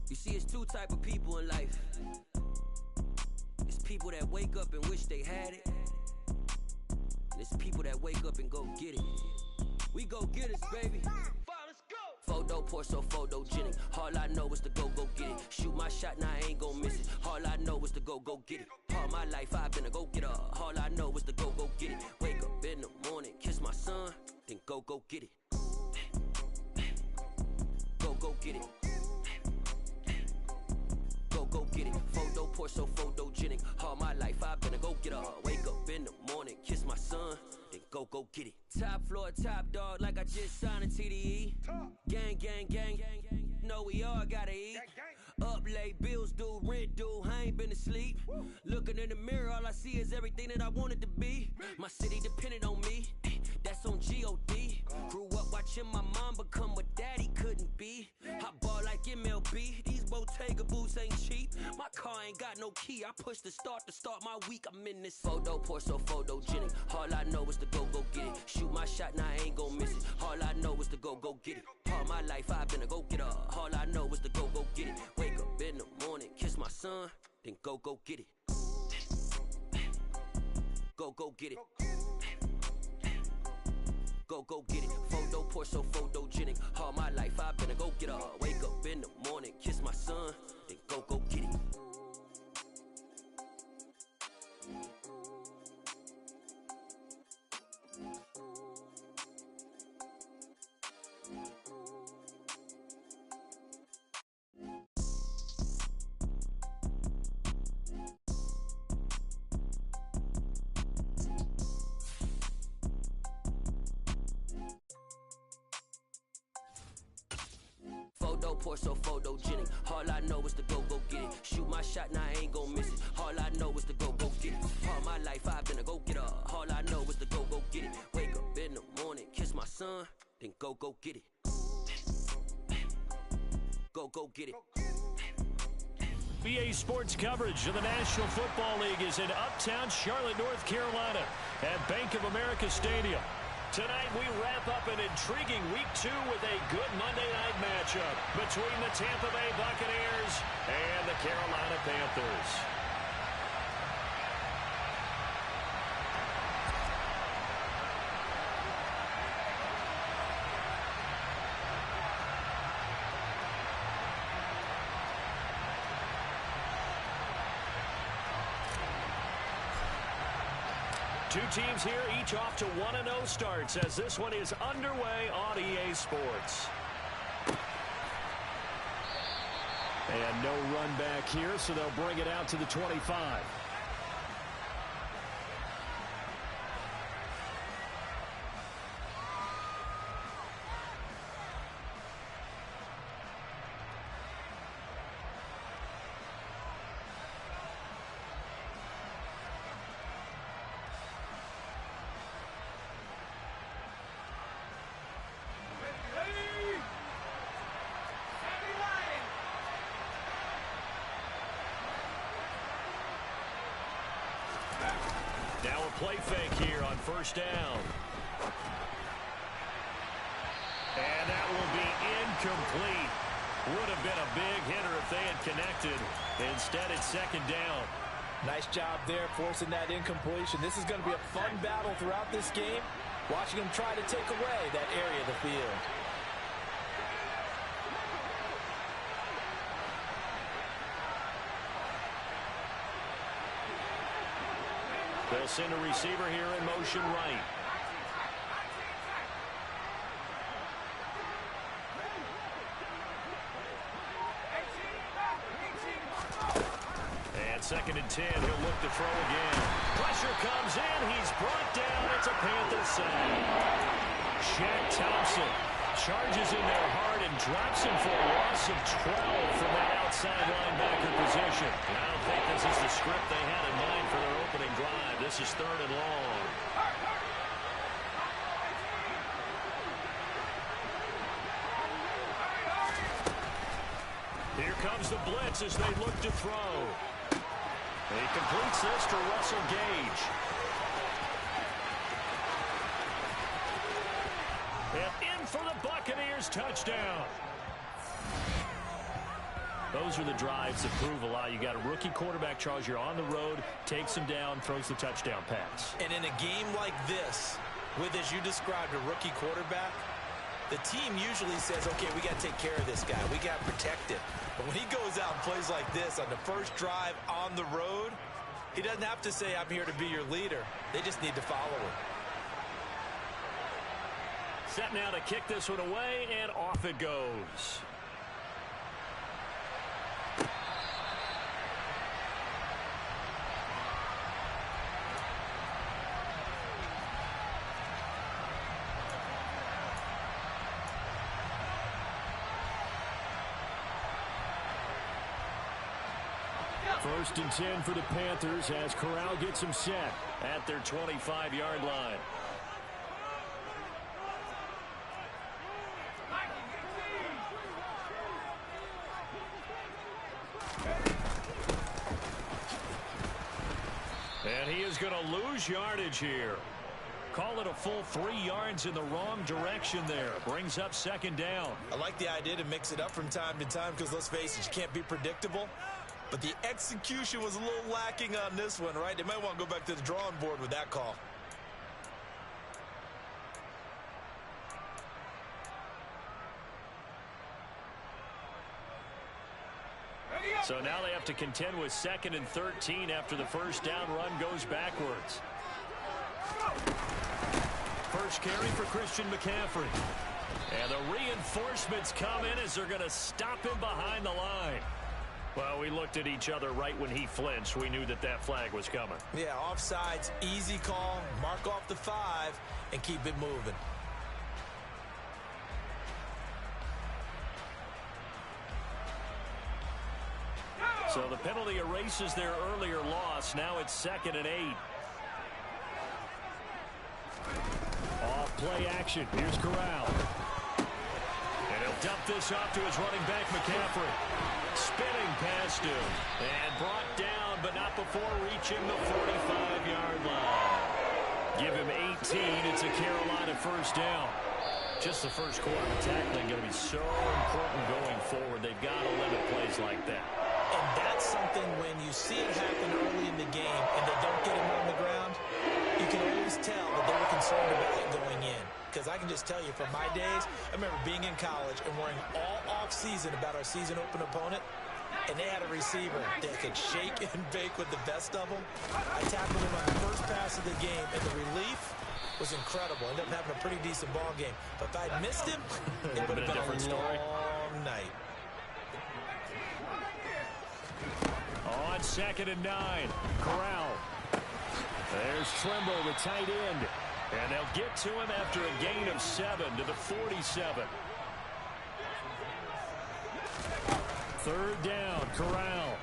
You see, it's two type of people in life. It's people that wake up and wish they had it, and it's people that wake up and go get it. We go get it, baby. Let's go. Photo pour so photogenic. All I know is to go get it. Shoot my shot, now I ain't gon' miss it. All I know is to go get it. All my life I've been a go-getter. All I know is to go get it. Wake up in the morning, kiss my son, then go get it. Go get it. Go get it. Photo pour so photogenic. All my life I've been a go-getter. Wake up in the morning, kiss my son, then go get it. Top floor, top dog, like I just signed a TDE. Gang, gang, gang, know we all gotta eat. Up late, bills due, rent due, I ain't been asleep. Looking in the mirror, all I see is everything that I wanted to be. My city depended on me, that's on G.O.D. Grew up watching my mom become what daddy couldn't be. I ball like MLB, these Bottega boots ain't cheap. My car ain't got no key, I push the start to start my week. I'm in this photo pour so photogenic. All I know is to go get it. Shoot my shot, now I ain't gon' miss it. All I know is to go get it. All my life I've been a go-getter. All I know is to go get it. Wake up in the morning, kiss my son, then go get it. Go get it. Go get it. Photo pour so photogenic. All my life I've been a go-getter. Wake up in the morning, kiss my son, then go get it. Photo pour so photogenic. All I know is to go get it. Shoot my shot, now I ain't gon' miss it. All I know is to go get it. All my life I've been a go-getter. All I know is to go get it. Wake up in the morning, kiss my son, then go get it. Go get it. BA Sports coverage of the National Football League is in uptown Charlotte, North Carolina at Bank of America Stadium. Tonight we wrap up an intriguing Week 2 with a good Monday night matchup between the Tampa Bay Buccaneers and the Carolina Panthers. Two teams here, each off to 1-0 starts as this one is underway on EA Sports. And no run back here, so they'll bring it out to the 25. Now a play fake here on first down. And that will be incomplete. Would have been a big hitter if they had connected. Instead, it's second down. Nice job there forcing that incompletion. This is going to be a fun battle throughout this game. Watching them try to take away that area of the field. They'll send a receiver here in motion right. And second and 10, he'll look to throw again. Pressure comes in, he's brought down. It's a Panther sack. Shaq Thompson charges in there hard and drops him for a loss of 12 from that outside linebacker position. And I don't think this is the script they had in mind for their opening drive. This is third and long. Here comes the blitz as they look to throw. And he completes this to Russell Gage. And in for the Buccaneers touchdown. Those are the drives that prove a lot. You got a rookie quarterback, Charles. You're on the road, takes him down, throws the touchdown pass. And in a game like this, with, as you described, a rookie quarterback, the team usually says, okay, we got to take care of this guy. We got to protect him. But when he goes out and plays like this on the first drive on the road, he doesn't have to say, I'm here to be your leader. They just need to follow him. Set now to kick this one away, and off it goes. First and 10 for the Panthers as Corral gets him set at their 25-yard line. And he is going to lose yardage here. Call it a full 3 yards in the wrong direction there. Brings up second down. I like the idea to mix it up from time to time because, let's face it, you can't be predictable. But the execution was a little lacking on this one, right? They might want to go back to the drawing board with that call. So now they have to contend with 2nd and 13 after the first down run goes backwards. First carry for Christian McCaffrey. And the reinforcements come in as they're going to stop him behind the line. Well, we looked at each other right when he flinched. We knew that that flag was coming. Yeah, offsides, easy call. Mark off the 5 and keep it moving. So the penalty erases their earlier loss. Now it's 2nd and 8. Off play action. Here's Corral. And he'll dump this off to his running back, McCaffrey. Spinning past him. And brought down, but not before reaching the 45-yard line. Give him 18. It's a Carolina first down. Just the first quarter of tackling going to be so important going forward. They've got to limit plays like that. And that's something when you see it happen early in the game and they don't get him on the ground, you can always tell that they were concerned about it going in. Because I can just tell you from my days, I remember being in college and worrying all off-season about our season-open opponent, and they had a receiver that could shake and bake with the best of them. I tackled him on the first pass of the game, and the relief was incredible. Ended up having a pretty decent ball game. But if I'd missed him, it would have been a different story. Long night. On 2nd and 9, Corral. There's Trimble, the tight end. And they'll get to him after a gain of 7 to the 47. 3rd down, Corral.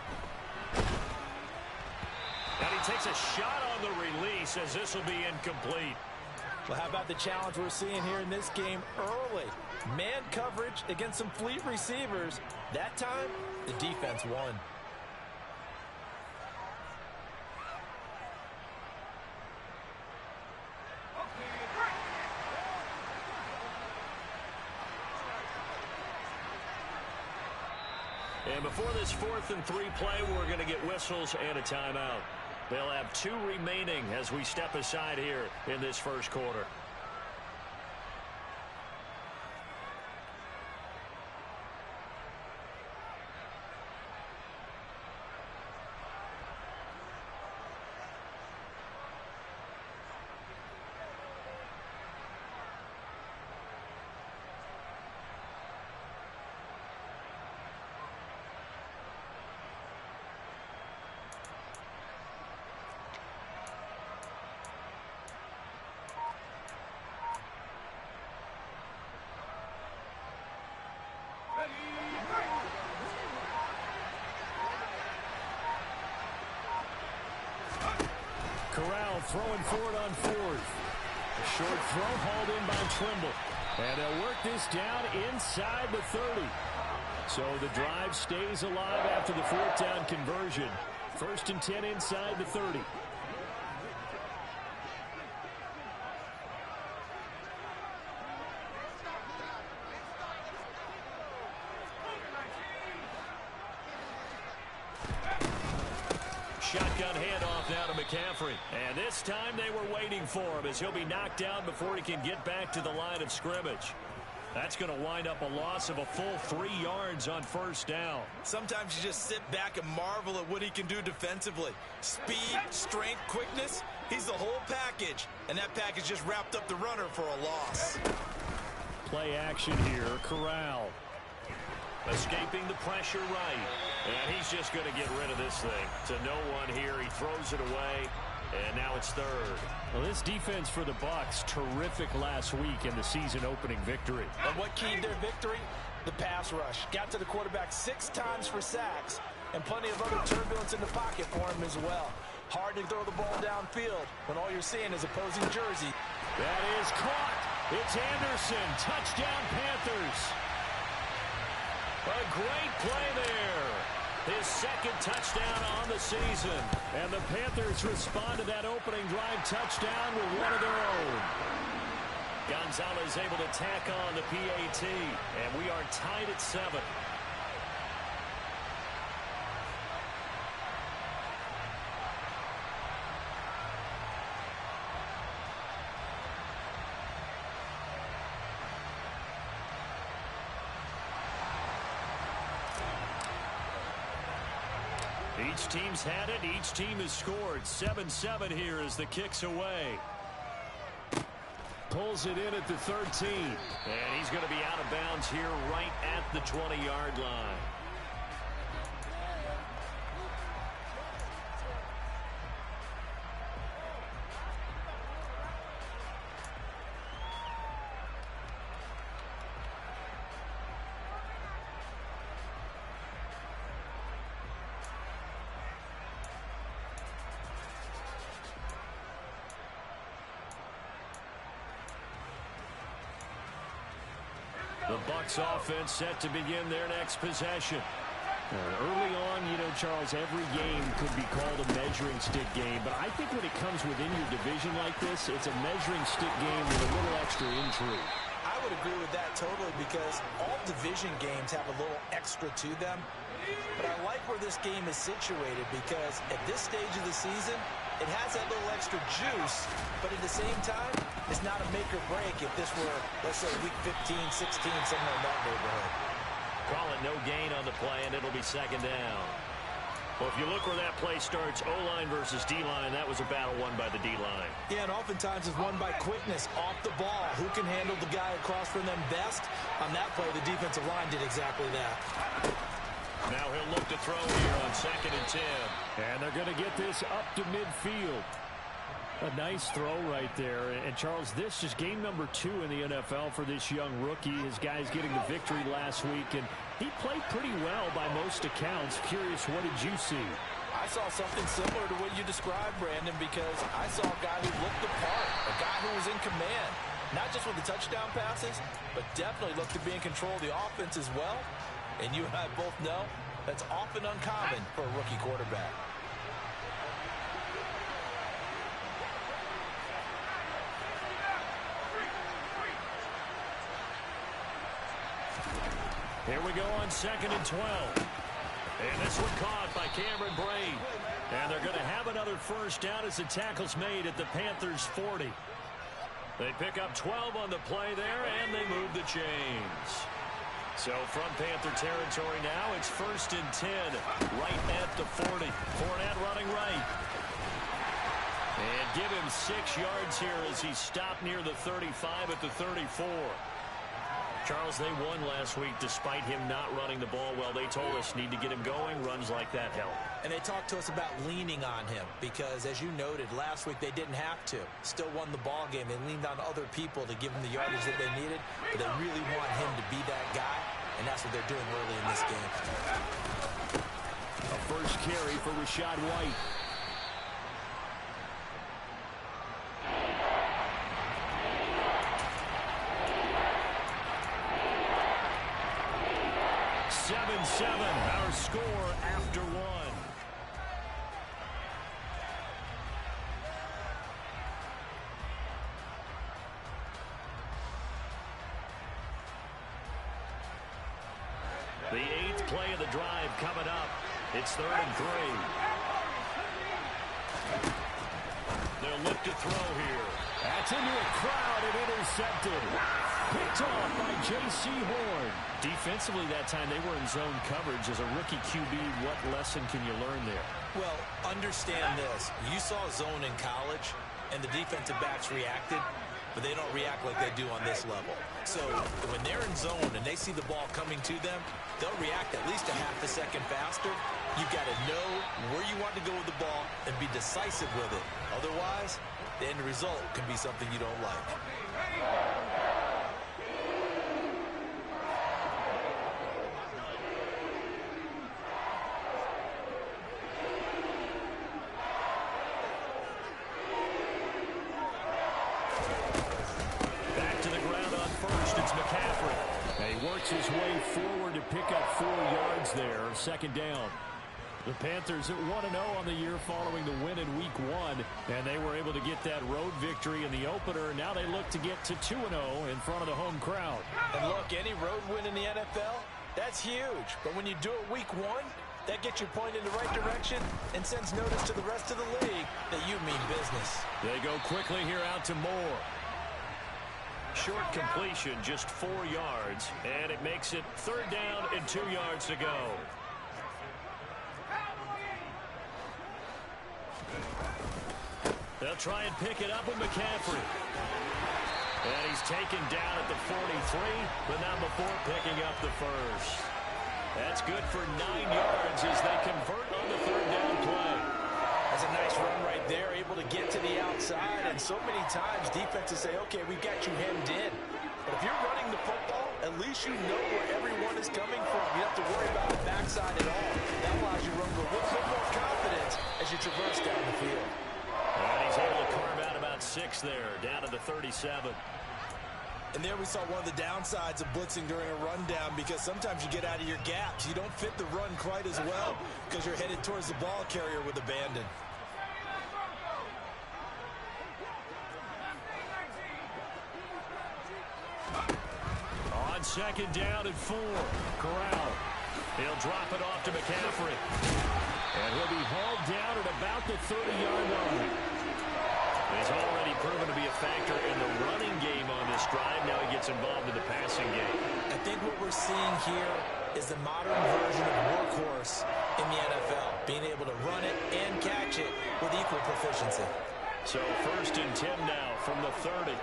And he takes a shot on the release as this will be incomplete. Well, how about the challenge we're seeing here in this game early? Man coverage against some fleet receivers. That time, the defense won. And before this 4th and 3 play, we're going to get whistles and a timeout. They'll have 2 remaining as we step aside here in this first quarter. Corral throwing forward on 4th. A short throw hauled in by Trimble. And they'll work this down inside the 30. So the drive stays alive after the 4th down conversion. 1st and 10 inside the 30. shotgun handoff now to McCaffrey. And this time they were waiting for him as he'll be knocked down before he can get back to the line of scrimmage. That's going to wind up a loss of a full 3 yards on first down. Sometimes you just sit back and marvel at what he can do defensively. Speed, strength, quickness, he's the whole package. And that package just wrapped up the runner for a loss. Play action here, Corral. Escaping the pressure right. And he's just going to get rid of this thing. To no one here, he throws it away. And now it's third. Well, this defense for the Bucs, terrific last week in the season-opening victory. And what keyed their victory? The pass rush. Got to the quarterback 6 times for sacks, and plenty of other turbulence in the pocket for him as well. Hard to throw the ball downfield when all you're seeing is opposing jersey. That is caught. It's Anderson. Touchdown, Panthers. A great play there. His second touchdown on the season. And the Panthers respond to that opening drive touchdown with one of their own. Gonzalez able to tack on the PAT. And we are tied at 7. Each team's had it. Each team has scored. 7-7 here as the kick's away. Pulls it in at the 13. And he's going to be out of bounds here right at the 20-yard line. The Bucs offense set to begin their next possession. Early on, you know, Charles, every game could be called a measuring stick game. But I think when it comes within your division like this, it's a measuring stick game with a little extra intrigue. I would agree with that totally because all division games have a little extra to them. But I like where this game is situated because at this stage of the season, it has that little extra juice, but at the same time, it's not a make or break if this were, let's say, week 15, 16, somewhere in that neighborhood. Call it no gain on the play, and it'll be second down. Well, if you look where that play starts, O-line versus D-line, that was a battle won by the D-line. Yeah, and oftentimes it's won by quickness off the ball. Who can handle the guy across from them best? On that play, the defensive line did exactly that. Now he'll look to throw here on 2nd and 10. And they're going to get this up to midfield. A nice throw right there. And, Charles, this is game number 2 in the NFL for this young rookie. His guys getting the victory last week, and he played pretty well by most accounts. Curious, what did you see? I saw something similar to what you described, Brandon, because I saw a guy who looked the part, a guy who was in command. Not just with the touchdown passes, but definitely looked to be in control of the offense as well. And you and I both know that's often uncommon for a rookie quarterback. Here we go on 2nd and 12. And this one caught by Cameron Brate. And they're going to have another first down as the tackle's made at the Panthers' 40. They pick up 12 on the play there, and they move the chains. So from Panther territory now, it's 1st and 10, right at the 40. Fournette running right. And give him 6 yards here as he stopped near the 35 at the 34. Charles, they won last week despite him not running the ball well. They told us need to get him going. Runs like that help. And they talked to us about leaning on him because, as you noted, last week they didn't have to. Still won the ball game. They leaned on other people to give them the yardage that they needed, but they really want him to be that guy, and that's what they're doing early in this game. A first carry for Rachaad White. Our score after 1. The 8th play of the drive coming up. It's 3rd and 3. They'll look to throw here. That's into a crowd and intercepted. Picked off by J.C. Horn. Defensively that time, they were in zone coverage. As a rookie QB, what lesson can you learn there? Well, understand this. You saw zone in college, and the defensive backs reacted, but they don't react like they do on this level. So when they're in zone and they see the ball coming to them, they'll react at least a half a second faster. You've got to know where you want to go with the ball and be decisive with it. Otherwise, the end result can be something you don't like. Back to the ground on first. It's McCaffrey. And he works his way forward to pick up 4 yards there. Second down. The Panthers at 1-0 on the year following the win in Week 1, and they were able to get that road victory in the opener. Now they look to get to 2-0 in front of the home crowd. And look, any road win in the NFL, that's huge. But when you do it Week 1, that gets your point in the right direction and sends notice to the rest of the league that you mean business. They go quickly here out to Moore. Short completion, just 4 yards, and it makes it 3rd down and 2 yards to go. They'll try and pick it up with McCaffrey. And he's taken down at the 43, but not before picking up the first. That's good for 9 yards as they convert on the 3rd down play. That's a nice run right there, able to get to the outside. And so many times defenses say, okay, we've got you hemmed in. But if you're running the football, at least you know where everyone is coming from. You don't have to worry about the backside at all. That allows you to run with a little bit more confidence as you traverse down the field. And he's able to carve out about 6 there, down to the 37. And there we saw one of the downsides of blitzing during a rundown, because sometimes you get out of your gaps. You don't fit the run quite as well because you're headed towards the ball carrier with abandon. On 2nd down and 4, Corral. He'll drop it off to McCaffrey. And he'll be hauled down at about the 30-yard line. He's already proven to be a factor in the running game on this drive. Now he gets involved in the passing game. I think what we're seeing here is the modern version of workhorse in the NFL, being able to run it and catch it with equal proficiency. So 1st and 10 now from the 30.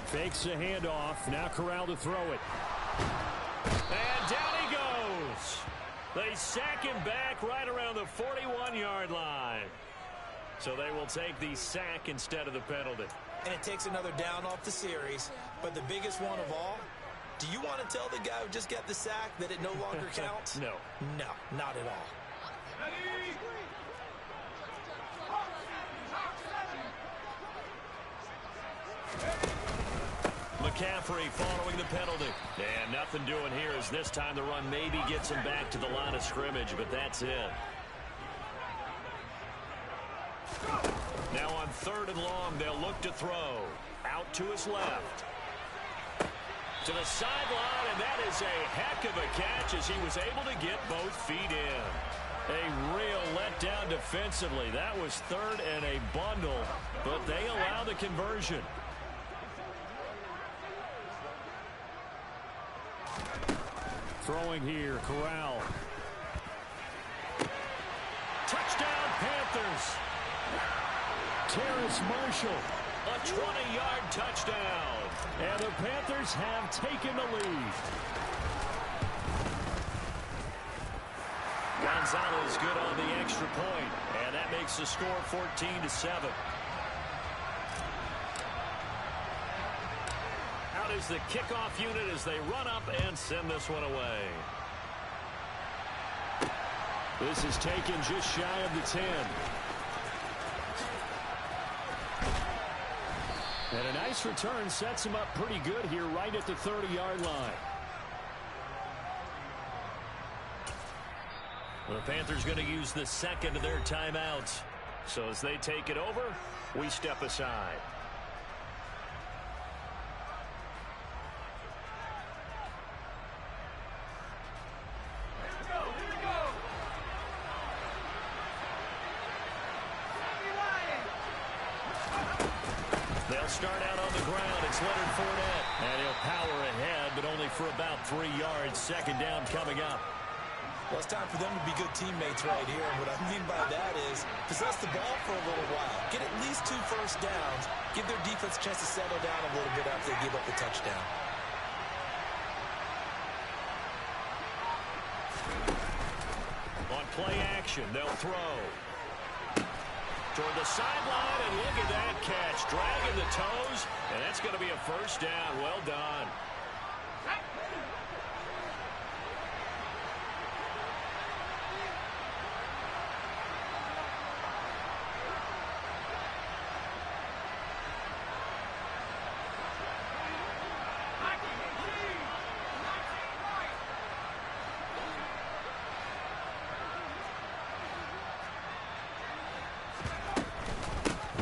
Fakes the handoff. Now Corral to throw it. And down he goes. They sack him back right around the 41-yard line. So they will take the sack instead of the penalty. And it takes another down off the series. But the biggest one of all, do you want to tell the guy who just got the sack that it no longer counts? No. No, not at all. McCaffrey following the penalty. And nothing doing here as this time the run maybe gets him back to the line of scrimmage, but that's it. Now on 3rd and long, they'll look to throw. Out to his left. To the sideline, and that is a heck of a catch as he was able to get both feet in. A real letdown defensively. That was 3rd and a bundle, but they allow the conversion. Throwing here, Corral. Touchdown, Panthers. Terrace Marshall, a 20-yard touchdown. And the Panthers have taken the lead. Gonzalez good on the extra point, and that makes the score 14-7. Out is the kickoff unit as they run up and send this one away. This is taken just shy of the 10. And a nice return sets him up pretty good here right at the 30-yard line. Well, the Panthers going to use the second of their timeouts. So as they take it over, we step aside. They'll start out on the ground. It's Leonard Fournette. And he'll power ahead, but only for about 3 yards. Second down coming up. Well, it's time for them to be good teammates right here. And what I mean by that is possess the ball for a little while. Get at least 2 first downs. Give their defense a chance to settle down a little bit after they give up the touchdown. On play action, they'll throw. Toward the sideline, and look at that catch. Dragging the toes, and that's going to be a first down. Well done.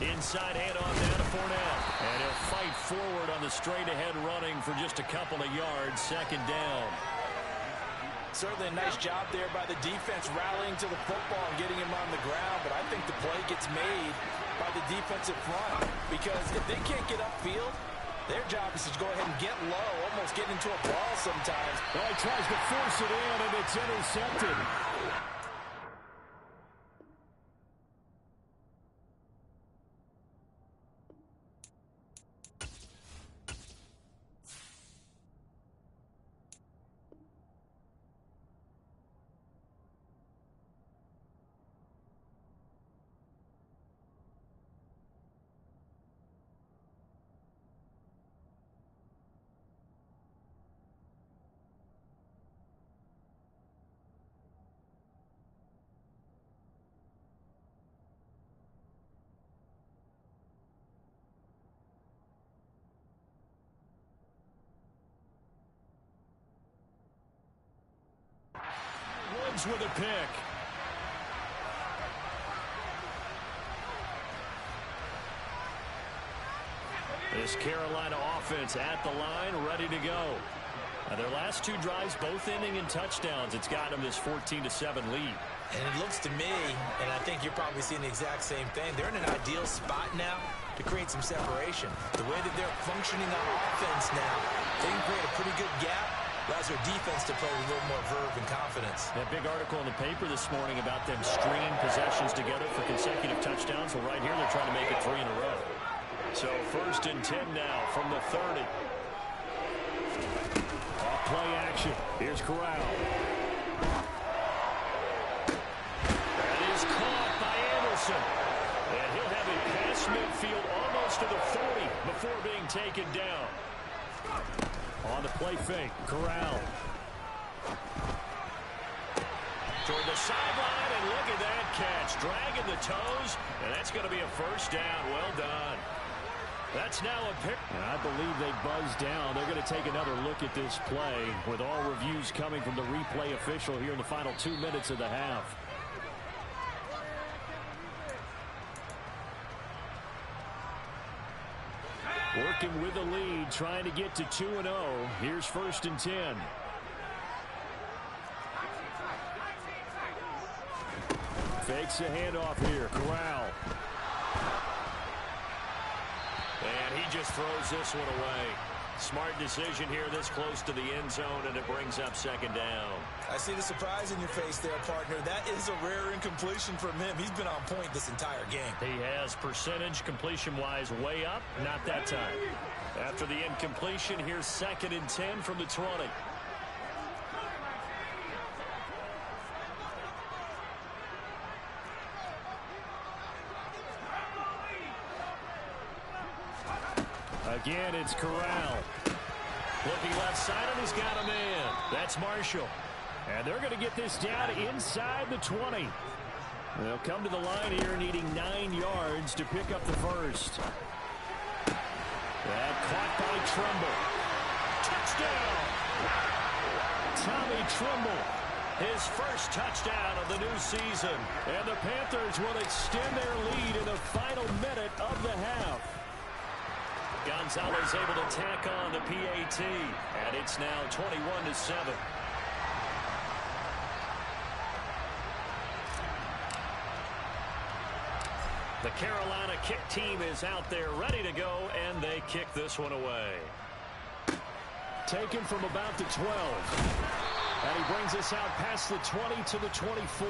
Inside handoff down to Fournette. And he'll fight forward on the straight-ahead running for just a couple of yards. Second down. Certainly a nice job there by the defense rallying to the football and getting him on the ground. But I think the play gets made by the defensive front. Because if they can't get upfield, their job is to go ahead and get low, almost get into a brawl sometimes. Well, he tries to force it in, and it's intercepted. Woods with a pick. This Carolina offense at the line, ready to go. Now their last 2 drives, both ending in touchdowns. It's got them this 14-7 lead. And it looks to me, and I think you're probably seeing the exact same thing, they're in an ideal spot now to create some separation. The way that they're functioning on offense now, they can create a pretty good gap. Allows their defense to play with a little more verve and confidence. That big article in the paper this morning about them stringing possessions together for consecutive touchdowns. Well, right here they're trying to make it 3 in a row. So 1st and 10 now from the 30. Off play action. Here's Corral. That is caught by Anderson. And he'll have it past midfield almost to the 40 before being taken down. On the play fake, Corral. Toward the sideline, and look at that catch. Dragging the toes, and that's going to be a first down. Well done. That's now a pick. And I believe they buzzed down. They're going to take another look at this play with all reviews coming from the replay official here in the final 2 minutes of the half. Working with the lead, trying to get to 2-0. Here's 1st and 10. Fakes a handoff here. Corral. And he just throws this one away. Smart decision here this close to the end zone, and it brings up second down. I see the surprise in your face there, partner. That is a rare incompletion from him. He's been on point this entire game. He has percentage completion-wise way up. Not that time. After the incompletion, here's 2nd and 10 from the 20. Again, it's Corral. Looking left side, and he's got a man. That's Marshall. And they're going to get this down inside the 20. They'll come to the line here needing 9 yards to pick up the first. That caught by Tremble. Touchdown! Tommy Tremble. His first touchdown of the new season. And the Panthers will extend their lead in the final minute of the half. Gonzalez able to tack on the PAT, and it's now 21-7. The Carolina kick team is out there ready to go, and they kick this one away. Taken from about the 12. And he brings us out past the 20 to the 24.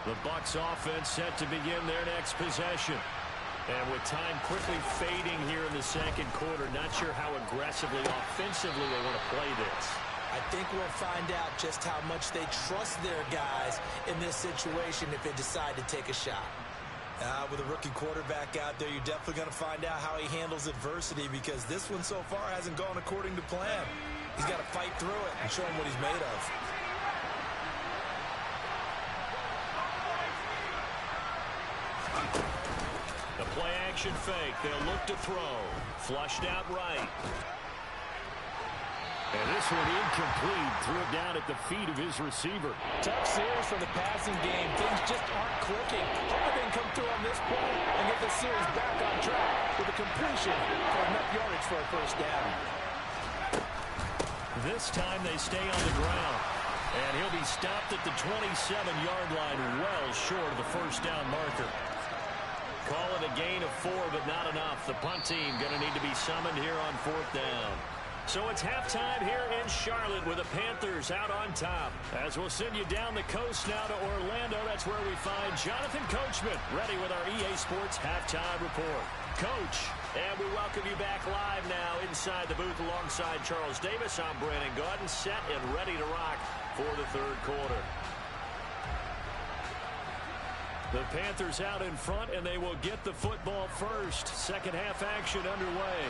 The Bucs offense set to begin their next possession. And with time quickly fading here in the second quarter, not sure how aggressively, offensively they want to play this. I think we'll find out just how much they trust their guys in this situation if they decide to take a shot. With a rookie quarterback out there, you're definitely going to find out how he handles adversity, because this one so far hasn't gone according to plan. He's got to fight through it and show him what he's made of. The play action fake. They'll look to throw. Flushed out right. And this one incomplete. Threw it down at the feet of his receiver. Tough series for the passing game. Things just aren't clicking. Hoping they can come through on this play and get the series back on track with a completion for enough yardage for a first down. This time they stay on the ground. And he'll be stopped at the 27-yard line, well short of the first down marker. Call it a gain of 4, but not enough. The punt team going to need to be summoned here on fourth down. So it's halftime here in Charlotte with the Panthers out on top. As we'll send you down the coast now to Orlando, that's where we find Jonathan Coachman ready with our EA Sports Halftime Report. Coach, and we welcome you back live now inside the booth alongside Charles Davis. I'm Brandon Gaudin, set and ready to rock for the third quarter. The Panthers out in front, and they will get the football first. Second half action underway.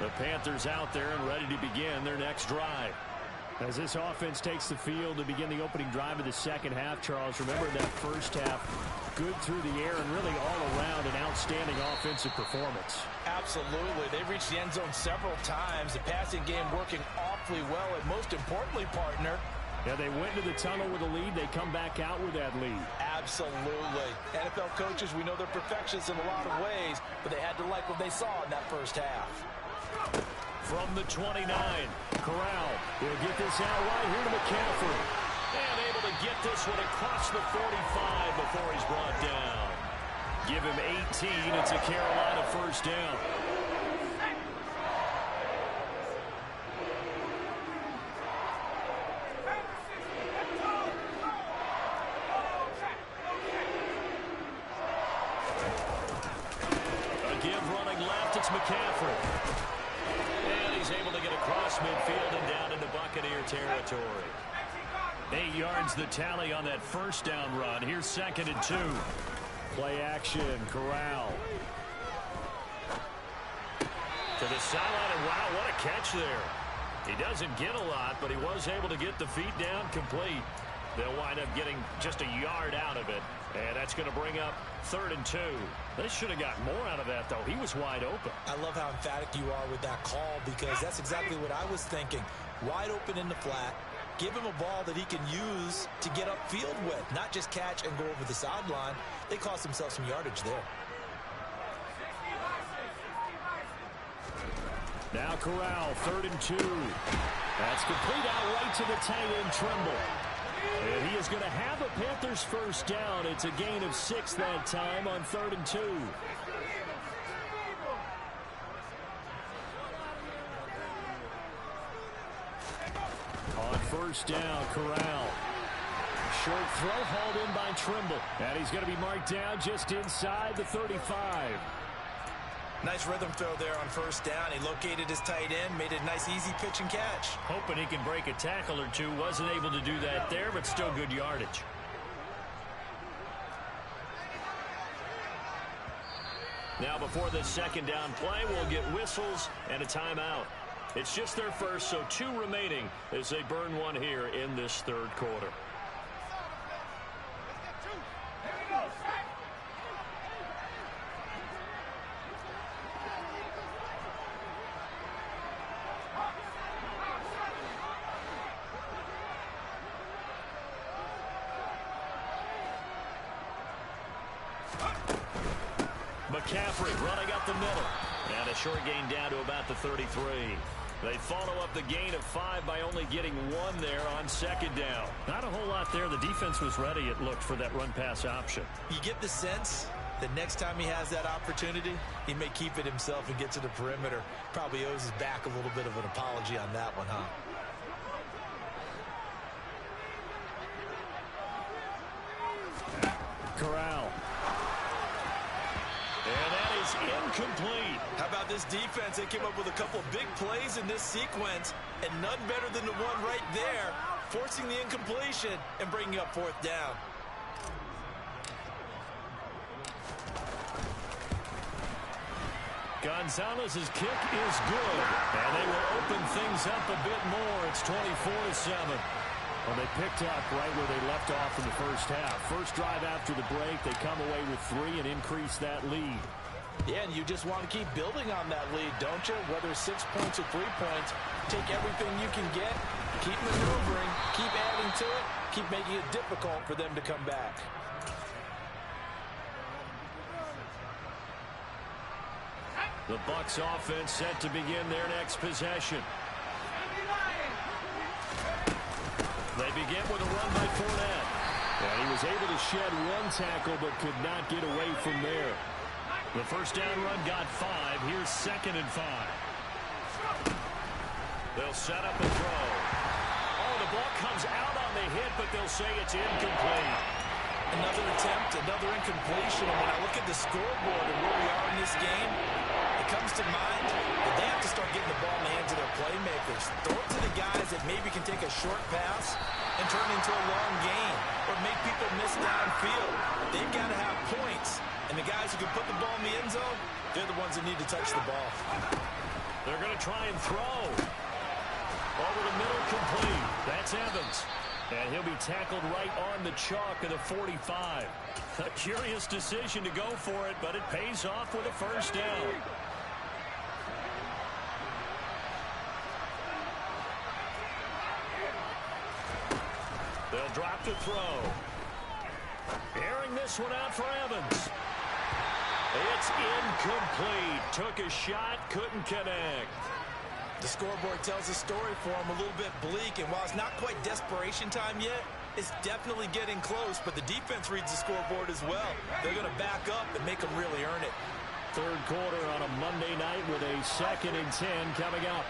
The Panthers out there and ready to begin their next drive. As this offense takes the field to begin the opening drive of the second half, Charles, remember that first half, good through the air and really all around an outstanding offensive performance. Absolutely. They've reached the end zone several times. The passing game working awfully well, and most importantly, partner, yeah, they went to the tunnel with a lead. They come back out with that lead. Absolutely. NFL coaches, we know they're perfectionists in a lot of ways, but they had to like what they saw in that first half. From the 29, Corral will get this out right here to McCaffrey. And able to get this one across the 45 before he's brought down. Give him 18. It's a Carolina first down. A give running left. It's McCaffrey. Able to get across midfield and down into Buccaneer territory. 8 yards the tally on that first down run. Here's 2nd and 2. Play action, Corral. To the sideline, and wow, what a catch there. He doesn't get a lot, but he was able to get the feet down complete. They'll wind up getting just a yard out of it. And that's going to bring up 3rd and 2. They should have got more out of that, though. He was wide open. I love how emphatic you are with that call, because that's exactly what I was thinking. Wide open in the flat. Give him a ball that he can use to get upfield with, not just catch and go over the sideline. They cost themselves some yardage there. Now Corral, 3rd and 2. That's complete out right to the tight end, Trimble. And he is going to have a Panthers first down. It's a gain of 6 that time on 3rd and 2. On first down, Corral. Short throw hauled in by Trimble. And he's going to be marked down just inside the 35. Nice rhythm throw there on first down. He located his tight end, made a nice easy pitch and catch. Hoping he can break a tackle or two. Wasn't able to do that there, but still good yardage. Now before this second down play, we'll get whistles and a timeout. It's just their first, so 2 remaining as they burn one here in this third quarter. McCaffrey running up the middle. And a short gain down to about the 33. They follow up the gain of 5 by only getting 1 there on second down. Not a whole lot there. The defense was ready, it looked, for that run-pass option. You get the sense that next time he has that opportunity, he may keep it himself and get to the perimeter. Probably owes his back a little bit of an apology on that one, huh? Corral. And that is incomplete. How about this defense? They came up with a couple of big plays in this sequence, and none better than the one right there, forcing the incompletion and bringing up 4th down. Gonzalez's kick is good, and they will open things up a bit more. It's 24-7. Well, they picked up right where they left off in the first half. First drive after the break, they come away with 3 and increase that lead. Yeah, and you just want to keep building on that lead, don't you? Whether it's 6 points or 3 points, take everything you can get, keep maneuvering, keep adding to it, keep making it difficult for them to come back. The Bucs offense set to begin their next possession. They begin with a run by Fournette. And he was able to shed 1 tackle but could not get away from there. The first down run got 5. Here's 2nd and 5. They'll set up a throw. Oh, the ball comes out on the hit, but they'll say it's incomplete. Another attempt, another incompletion. And when I look at the scoreboard and where we are in this game, it comes to mind that they have to start getting the ball in the hands of their playmakers. Throw it to the guys that maybe can take a short pass and turn it into a long gain or make people miss downfield. They've got to have points. And the guys who can put the ball in the end zone, they're the ones that need to touch the ball. They're going to try and throw. Over the middle, complete. That's Evans. And he'll be tackled right on the chalk of the 45. A curious decision to go for it, but it pays off with a first down. They'll drop the throw. Airing this one out for Evans. It's incomplete. Took a shot, couldn't connect. The scoreboard tells a story for him, a little bit bleak, and while it's not quite desperation time yet, it's definitely getting close, but the defense reads the scoreboard as well. They're going to back up and make them really earn it. Third quarter on a Monday night with a 2nd and 10 coming up.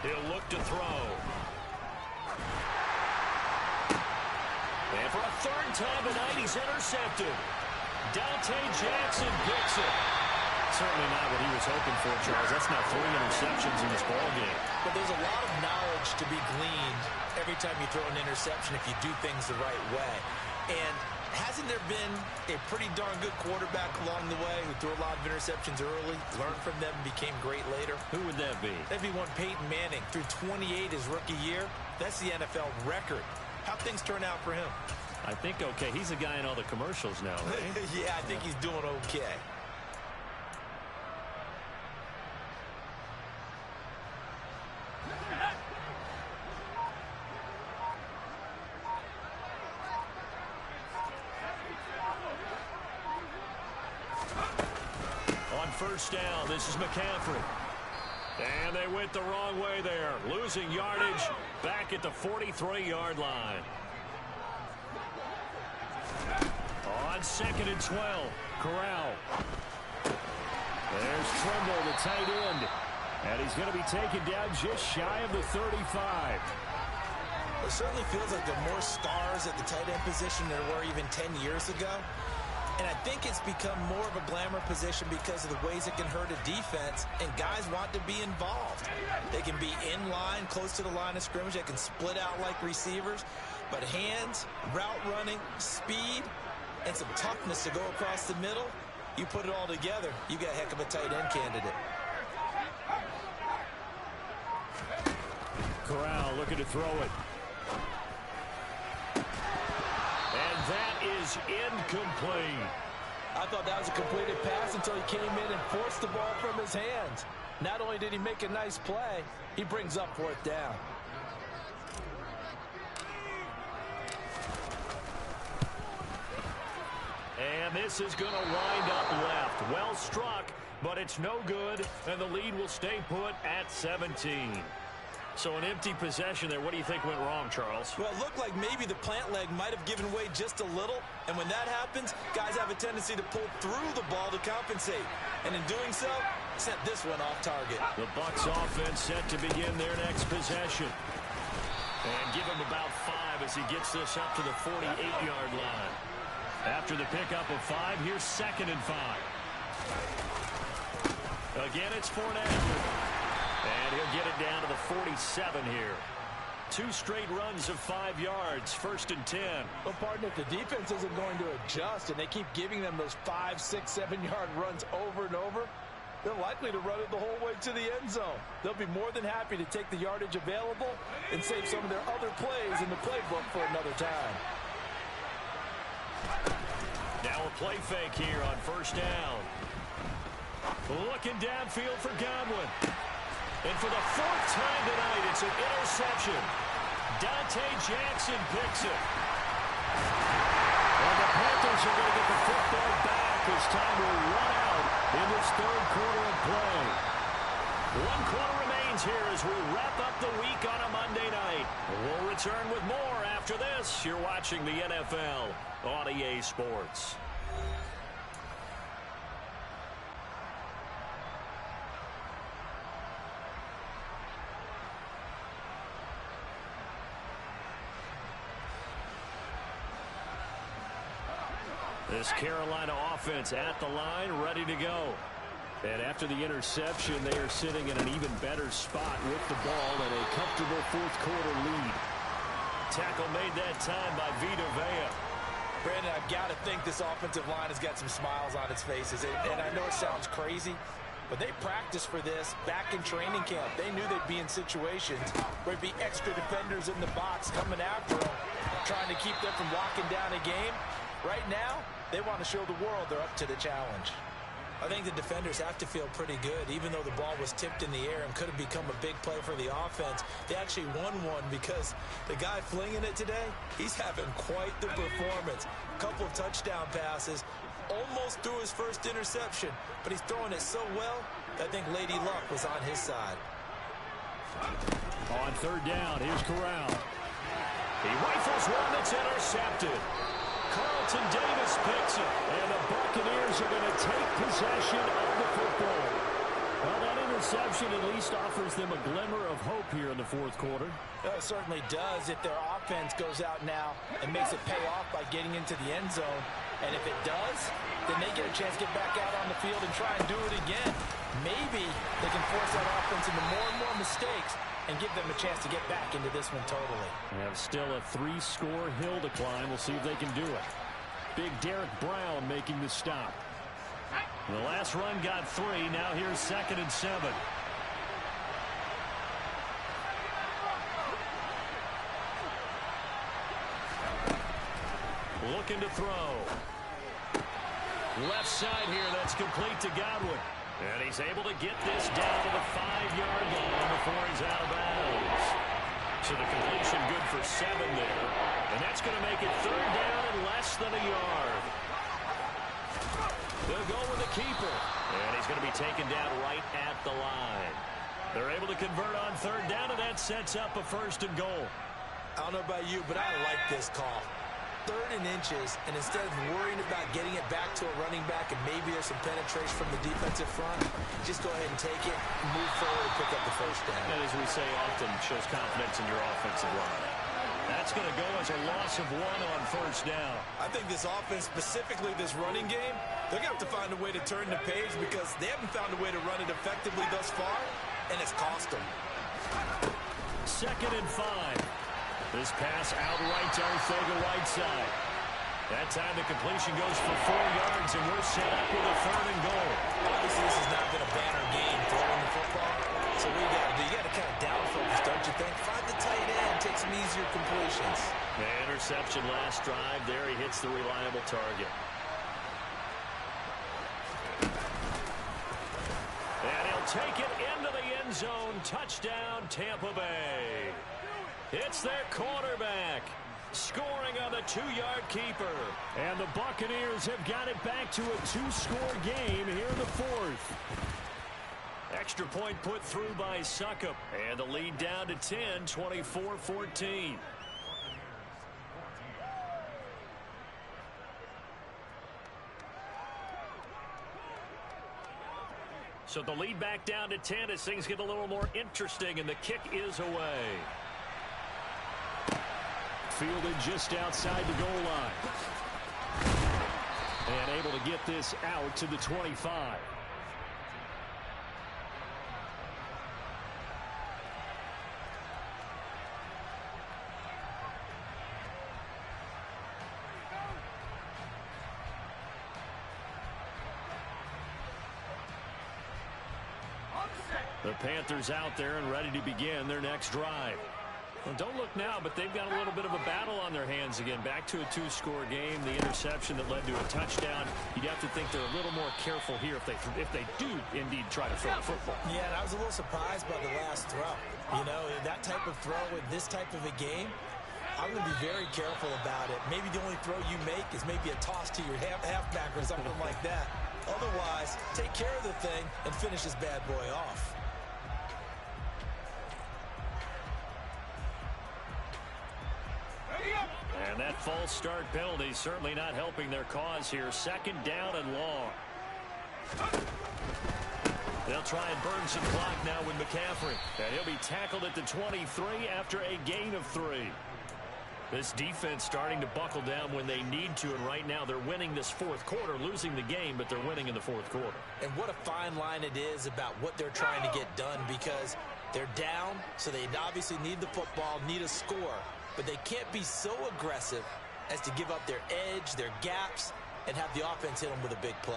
He'll look to throw. And for a 3rd time tonight, he's intercepted. Dante Jackson picks it. Certainly not what he was hoping for, Charles. That's now 3 interceptions in this ballgame. But there's a lot of knowledge to be gleaned every time you throw an interception if you do things the right way. And hasn't there been a pretty darn good quarterback along the way who threw a lot of interceptions early, learned from them, and became great later? Who would that be? That'd be one Peyton Manning. Threw 28 his rookie year. That's the NFL record. How'd things turn out for him? I think okay. He's a guy in all the commercials now, right? Yeah, I think he's doing okay. On first down, this is McCaffrey. And they went the wrong way there. Losing yardage back at the 43-yard line. On 2nd and 12, Corral. There's Trimble, the tight end. And he's going to be taken down just shy of the 35. It certainly feels like there are more stars at the tight end position than there were even 10 years ago. And I think it's become more of a glamour position because of the ways it can hurt a defense, and guys want to be involved. They can be in line, close to the line of scrimmage. They can split out like receivers. But hands, route running, speed, and some toughness to go across the middle, you put it all together, you got a heck of a tight end candidate. Corral looking to throw it. And that is incomplete. I thought that was a completed pass until he came in and forced the ball from his hands. Not only did he make a nice play, he brings up 4th down. And this is going to wind up left. Well struck, but it's no good, and the lead will stay put at 17. So an empty possession there. What do you think went wrong, Charles? Well, it looked like maybe the plant leg might have given way just a little, and when that happens, guys have a tendency to pull through the ball to compensate. And in doing so, sent this one off target. The Bucs offense set to begin their next possession. And give him about 5 as he gets this up to the 48-yard line. After the pickup of 5, here's 2nd and 5. Again, it's Fournette. And he'll get it down to the 47 here. 2 straight runs of 5 yards, 1st and 10. Well, partner, if the defense isn't going to adjust and they keep giving them those 5, 6, 7-yard runs over and over, they're likely to run it the whole way to the end zone. They'll be more than happy to take the yardage available and save some of their other plays in the playbook for another time. Now a play fake here on 1st down. Looking downfield for Godwin. And for the 4th time tonight, it's an interception. Dante Jackson picks it. And the Panthers are going to get the football back as time will run out in this 3rd quarter of play. 1 quarter remains here as we wrap up the week on a Monday night. We'll return with more after this. You're watching the NFL on EA Sports. This Carolina offense at the line, ready to go. And after the interception, they are sitting in an even better spot with the ball and a comfortable 4th quarter lead. Tackle made that time by Vita Vea. Brandon, I've got to think this offensive line has got some smiles on its faces. And I know it sounds crazy, but they practiced for this back in training camp. They knew they'd be in situations where there'd be extra defenders in the box coming after them, trying to keep them from locking down a game. Right now, they want to show the world they're up to the challenge. I think the defenders have to feel pretty good, even though the ball was tipped in the air and could have become a big play for the offense. They actually won one because the guy flinging it today, he's having quite the performance. A couple of touchdown passes, almost threw his first interception, but he's throwing it so well, I think Lady Luck was on his side. On 3rd down, here's Corral. He rifles one that's intercepted. Carlton Davis picks it, and the Buccaneers are going to take possession of the football. Well, that interception at least offers them a glimmer of hope here in the 4th quarter. It certainly does if their offense goes out now and makes it pay off by getting into the end zone. And if it does, then they get a chance to get back out on the field and try and do it again. Maybe they can force that offense into more and more mistakes and give them a chance to get back into this one totally. They have still a 3-score hill to climb. We'll see if they can do it. Big Derek Brown making the stop. The last run got 3. Now here's 2nd and 7. Looking to throw. Left side here, that's complete to Godwin. And he's able to get this down to the 5-yard line before he's out of bounds. So the completion good for 7 there. And that's going to make it 3rd down and less than a yard. They'll go with the keeper. And he's going to be taken down right at the line. They're able to convert on 3rd down, and that sets up a 1st and goal. I don't know about you, but I like this call. 3rd and inches, and instead of worrying about getting it back to a running back and maybe there's some penetration from the defensive front, just go ahead and take it, move forward, and pick up the 1st down. That, as we say often, shows confidence in your offensive line. That's going to go as a loss of 1 on 1st down. I think this offense, specifically this running game, they're going to have to find a way to turn the page because they haven't found a way to run it effectively thus far, and it's cost them. 2nd and 5. This pass outright to Arcega-Whiteside. That time the completion goes for 4 yards, and we're set up with a 3rd and goal. Obviously, this has not been a banner game throwing the football. So what you got to do, you got to kind of down focus, don't you think? Find the tight end, take some easier completions. The interception last drive. There he hits the reliable target. And he'll take it into the end zone. Touchdown, Tampa Bay. It's their quarterback. Scoring on the 2-yard keeper. And the Buccaneers have got it back to a 2-score game here in the fourth. Extra point put through by Suckup. And the lead down to 10, 24-14. So the lead back down to 10 as things get a little more interesting, and the kick is away. Fielded just outside the goal line. And able to get this out to the 25. The Panthers out there and ready to begin their next drive. Well, don't look now, but they've got a little bit of a battle on their hands again. Back to a 2-score game. The interception that led to a touchdown. You'd have to think they're a little more careful here if they do indeed try to throw the football. Yeah, and I was a little surprised by the last throw. You know, that type of throw in this type of a game, I'm going to be very careful about it. Maybe the only throw you make is maybe a toss to your halfback or something like that. Otherwise, take care of the thing and finish this bad boy off. And that false start penalty certainly not helping their cause here. 2nd down and long. They'll try and burn some clock now with McCaffrey. And he'll be tackled at the 23 after a gain of 3. This defense starting to buckle down when they need to, and right now they're winning this fourth quarter, losing the game, but they're winning in the fourth quarter. And what a fine line it is about what they're trying to get done, because they're down, so they obviously need the football, need a score, but they can't be so aggressive as to give up their edge, their gaps, and have the offense hit them with a big play.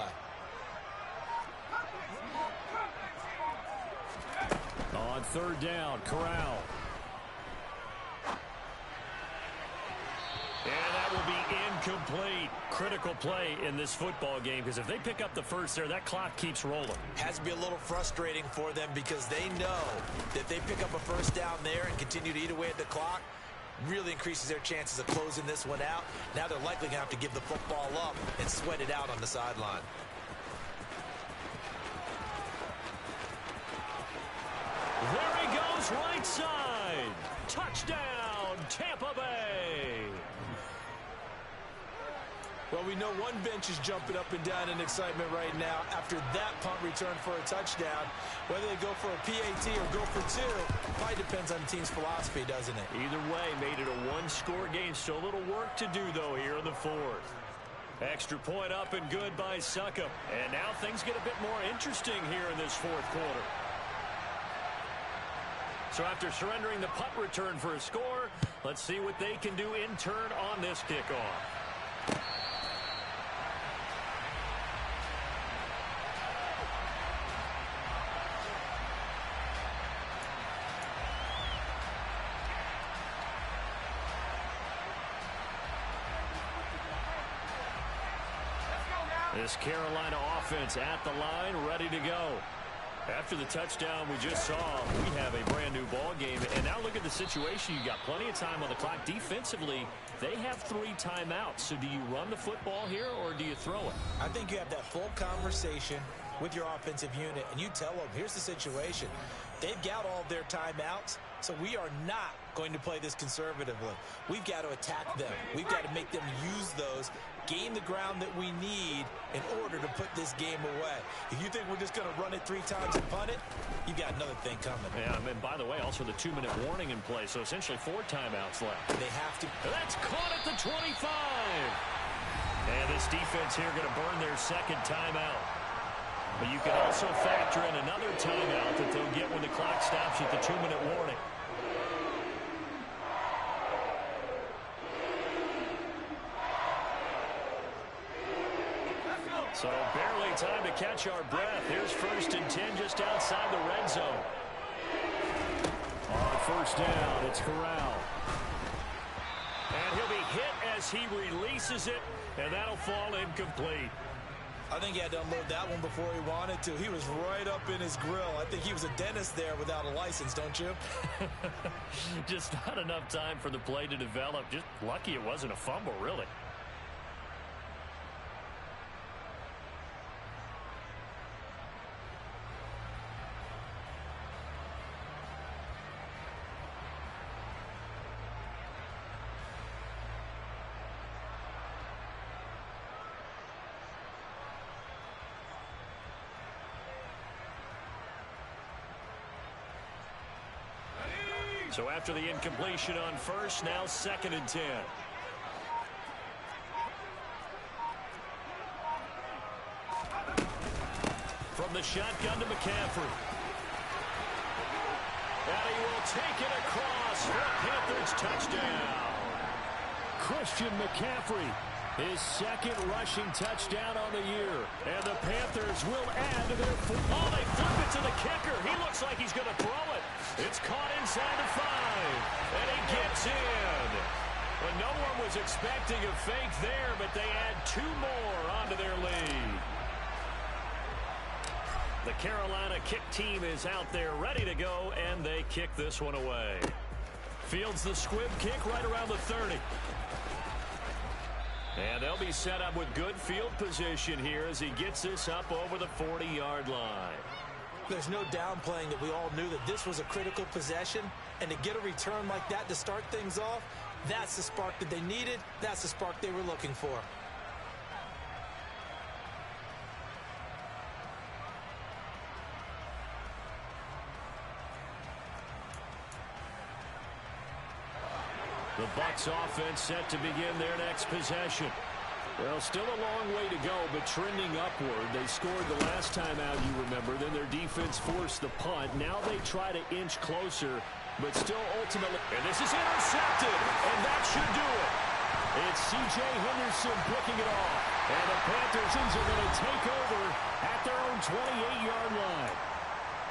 On 3rd down, Corral. And that will be incomplete. Critical play in this football game, because if they pick up the first there, that clock keeps rolling. Has to be a little frustrating for them, because they know that if they pick up a first down there and continue to eat away at the clock, really increases their chances of closing this one out. Now they're likely going to have to give the football up and sweat it out on the sideline. There he goes, right side. Touchdown, Tampa Bay. Well, we know one bench is jumping up and down in excitement right now after that punt return for a touchdown. Whether they go for a PAT or go for 2, probably depends on the team's philosophy, doesn't it? Either way, made it a 1-score game. Still a little work to do, though, here in the fourth. Extra point up and good by Suckup. And now things get a bit more interesting here in this fourth quarter. So after surrendering the punt return for a score, let's see what they can do in turn on this kickoff. This Carolina offense at the line, ready to go. After the touchdown we just saw, we have a brand new ball game. And now look at the situation. You got plenty of time on the clock. Defensively, they have 3 timeouts. So do you run the football here or do you throw it? I think you have that full conversation with your offensive unit, and you tell them, here's the situation. They've got all their timeouts, so we are not going to play this conservatively. We've got to attack them. We've got to make them use those, gain the ground that we need in order to put this game away. If you think we're just going to run it 3 times and punt it, you've got another thing coming. Yeah, and by the way, also the 2-minute warning in play, so essentially 4 timeouts left. They have to. That's caught at the 25. And this defense here going to burn their 2nd timeout. But you can also factor in another timeout that they'll get when the clock stops at the 2-minute warning. So barely time to catch our breath. Here's 1st and 10 just outside the red zone. On 1st down, it's Corral. And he'll be hit as he releases it, and that'll fall incomplete. I think he had to unload that one before he wanted to. He was right up in his grill. I think he was a dentist there without a license, don't you? Just not enough time for the play to develop. Just lucky it wasn't a fumble, really. So after the incompletion on first, now 2nd and 10. From the shotgun to McCaffrey. And he will take it across for a Panthers touchdown. Christian McCaffrey, his 2nd rushing touchdown on the year. And the Panthers will add to their... Oh, they flip it to the kicker. He looks like he's going to throw it. It's caught inside the 5, and he gets in. Well, no one was expecting a fake there, but they add 2 more onto their lead. The Carolina kick team is out there ready to go, and they kick this one away. Fields the squib kick right around the 30. And they'll be set up with good field position here as he gets this up over the 40-yard line. There's no downplaying that we all knew that this was a critical possession, and to get a return like that to start things off, that's the spark that they needed. That's the spark they were looking for. The Bucs offense set to begin their next possession. Well, still a long way to go, but trending upward. They scored the last time out, you remember. Then their defense forced the punt. Now they try to inch closer, but still ultimately... And this is intercepted, and that should do it. It's C.J. Henderson picking it off. And the Panthers are going to take over at their own 28-yard line.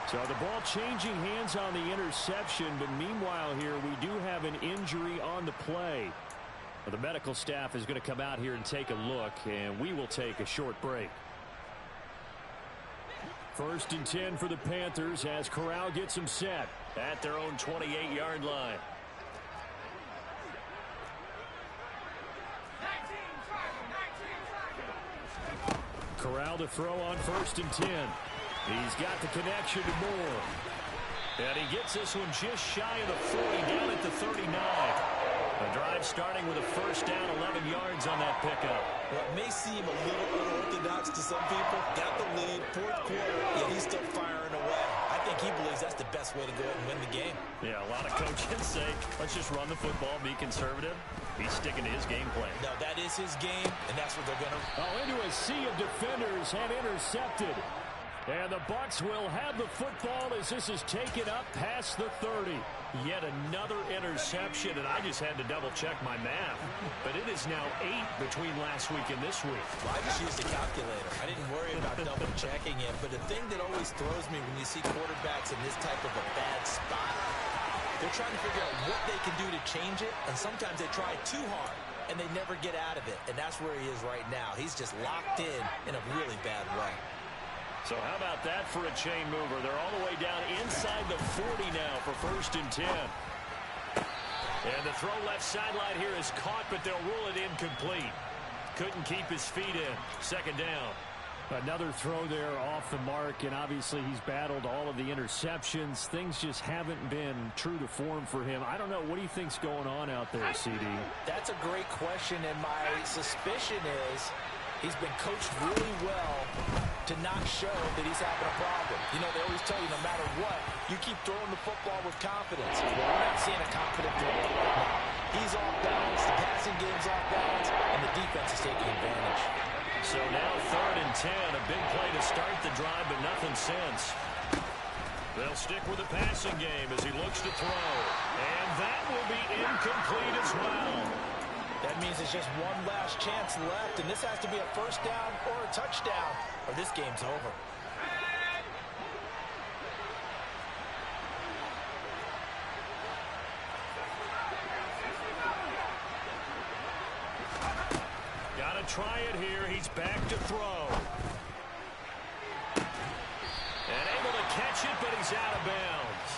So the ball changing hands on the interception, but meanwhile here we do have an injury on the play. The medical staff is going to come out here and take a look, and we will take a short break. 1st and 10 for the Panthers as Corral gets them set at their own 28-yard line. Corral to throw on 1st and 10. He's got the connection to Moore. And he gets this one just shy of the 40, down at the 39. The drive starting with a 1st down, 11 yards on that pickup. Well, it may seem a little unorthodox to some people. Got the lead, 4th quarter, yet he's still firing away. I think he believes that's the best way to go and win the game. Yeah, a lot of coaches say, let's just run the football, be conservative. He's sticking to his game plan. No, that is his game, and that's what they're going to... Oh, into a sea of defenders and intercepted. And the Bucs will have the football as this is taken up past the 30. Yet another interception, and I just had to double-check my math. But it is now 8 between last week and this week. Well, I just used a calculator. I didn't worry about double-checking it. But the thing that always throws me when you see quarterbacks in this type of a bad spot, they're trying to figure out what they can do to change it, and sometimes they try too hard, and they never get out of it. And that's where he is right now. He's just locked in a really bad way. So how about that for a chain mover? They're all the way down inside the 40 now for 1st and 10. And the throw left sideline here is caught, but they'll rule it incomplete. Couldn't keep his feet in. 2nd down. Another throw there off the mark, and obviously he's battled all of the interceptions. Things just haven't been true to form for him. I don't know. What do you think's going on out there, CD? That's a great question, and my suspicion is he's been coached really well to not show that he's having a problem. You know, they always tell you no matter what, you keep throwing the football with confidence. Well, we're not seeing a confident thrower right now. He's off balance, the passing game's off balance, and the defense is taking advantage. So now 3rd and 10, a big play to start the drive, but nothing since. They'll stick with the passing game as he looks to throw. And that will be incomplete as well. That means there's just one last chance left, and this has to be a 1st down or a touchdown, or this game's over. Got to try it here. He's back to throw. And able to catch it, but he's out of bounds.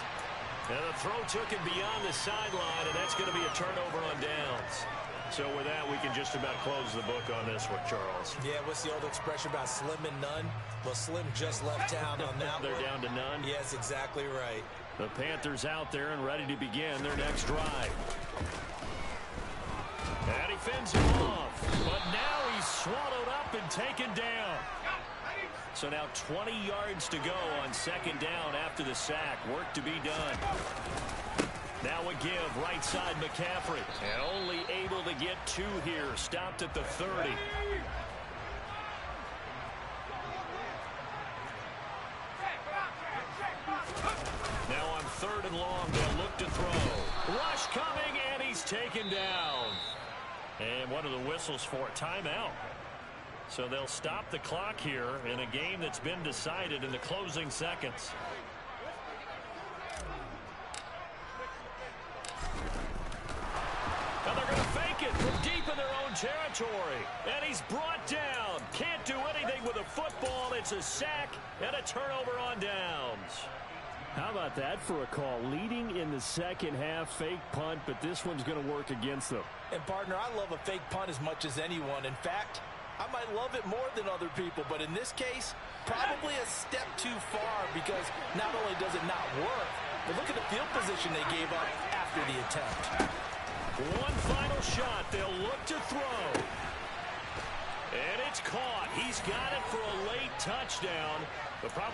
And the throw took him beyond the sideline, and that's going to be a turnover on downs. So with that, we can just about close the book on this one, Charles. Yeah, what's the old expression about slim and none? Well, Slim just left town on that They're down to none? Yes, exactly right. The Panthers out there and ready to begin their next drive. And he fends him off. But now he's swallowed up and taken down. So now 20 yards to go on second down after the sack. Work to be done. Now a give, right side McCaffrey. And only able to get 2 here. Stopped at the 30. Now on 3rd and long, they'll look to throw. Rush coming, and he's taken down. And one of the whistles for a timeout. So they'll stop the clock here in a game that's been decided in the closing seconds. And they're going to fake it from deep in their own territory. And he's brought down. Can't do anything with a football. It's a sack and a turnover on downs. How about that for a call? Leading in the second half, fake punt, but this one's going to work against them. And, partner, I love a fake punt as much as anyone. In fact, I might love it more than other people, but in this case, probably a step too far because not only does it not work, but look at the field position they gave up after the attempt. One final shot. They'll look to throw. And it's caught. He's got it for a late touchdown. But probably